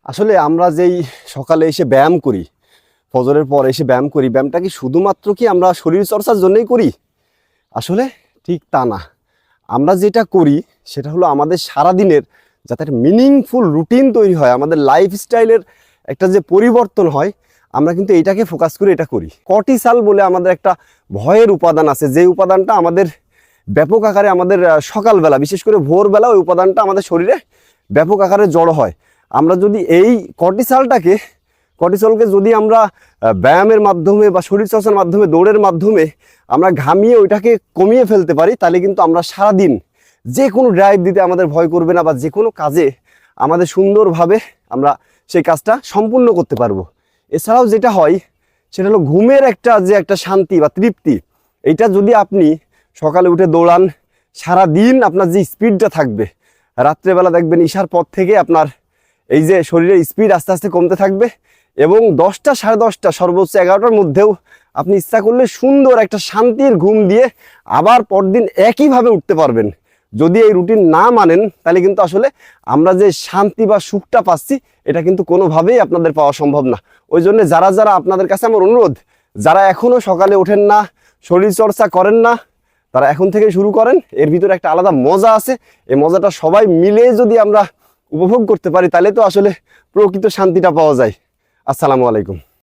আসলে আমরা যেই সকালে এসে ব্যায়াম করি, ফজরের পর এসে ব্যায়াম করি, ব্যায়ামটা কি শুধুমাত্র কি আমরা শরীর চর্চার জন্যই করি? আসলে ঠিক তা না। আমরা যেটা করি সেটা হলো আমাদের সারাদিনের যাতে একটা মিনিংফুল রুটিন তৈরি হয়, আমাদের লাইফস্টাইলের একটা যে পরিবর্তন হয়, আমরা কিন্তু এটাকে ফোকাস করে এটা করি। কর্টিসল বলে আমাদের একটা ভয়ের উপাদান আছে, যে উপাদানটা আমাদের ব্যাপক আকারে আমাদের সকালবেলা, বিশেষ করে ভোরবেলা ওই উপাদানটা আমাদের শরীরে ব্যাপক আকারে জড়ো হয়। আমরা যদি এই কর্টিসলকে যদি আমরা ব্যায়ামের মাধ্যমে বা শরীরচর্চার মাধ্যমে, দৌড়ের মাধ্যমে আমরা ঘামিয়ে ওইটাকে কমিয়ে ফেলতে পারি, তাহলে কিন্তু আমরা সারাদিন যে কোনো ড্রাইভ দিতে আমাদের ভয় করবে না, বা যে কোনো কাজে আমাদের সুন্দরভাবে আমরা সেই কাজটা সম্পূর্ণ করতে পারবো। এছাড়াও যেটা হয় সেটা হলো ঘুমের একটা শান্তি বা তৃপ্তি। এইটা যদি আপনি সকালে উঠে দৌড়ান, সারাদিন আপনার যে স্পিডটা থাকবে, রাত্রেবেলা দেখবেন ঈশার পর থেকে আপনার এই যে শরীরের স্পিড আস্তে আস্তে কমতে থাকবে, এবং 10টা, 10:30, সর্বোচ্চ 11টার মধ্যেও আপনি ইচ্ছা করলে সুন্দর একটা শান্তির ঘুম দিয়ে আবার পরদিন একইভাবে উঠতে পারবেন। যদি এই রুটিন না মানেন, তাহলে কিন্তু আসলে আমরা যে শান্তি বা সুখটা পাচ্ছি, এটা কিন্তু কোনোভাবেই আপনাদের পাওয়া সম্ভব না। ওই জন্য যারা আপনাদের কাছে আমার অনুরোধ, যারা এখনো সকালে ওঠেন না, শরীর চর্চা করেন না, তারা এখন থেকে শুরু করেন। এর ভিতরে একটা আলাদা মজা আছে। এই মজাটা সবাই মিলে যদি আমরা উপভোগ করতে পারি, তাহলে তো আসলে প্রকৃত শান্তিটা পাওয়া যায়। আসসালামু আলাইকুম।